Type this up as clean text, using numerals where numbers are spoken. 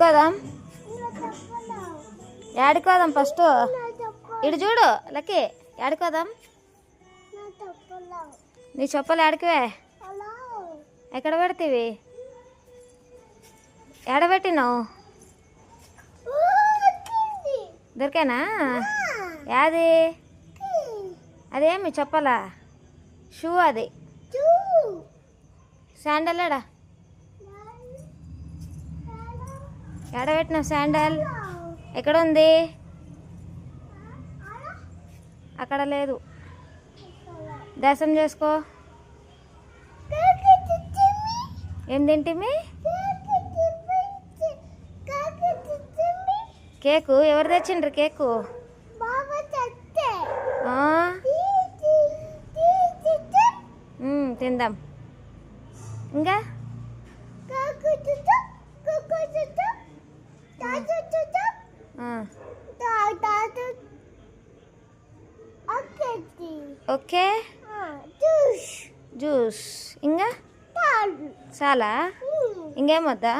యాడికోదాం యాడికోదాం first ఇటు చూడు lucky యాడికోదాం నీ చెప్పలు యాడికివే ఎక్కడ పెడతీవి ఎడబెట్టినావు దొరికేనా యాది అదేమి చెప్పలా షూ అది శాండల్ ఎడా ఎడబెట్టినావు శాండల్ ఎక్కడ ఉంది అక్కడ లేదు దర్శనం చేసుకో ఏం తింటిమి కేకు ఎవరు తెచ్చిండ్రు కేకు తిందాం ఇంకా ఓకే జ్యూస్ ఇంకా చాలా ఇంకేమొద్దా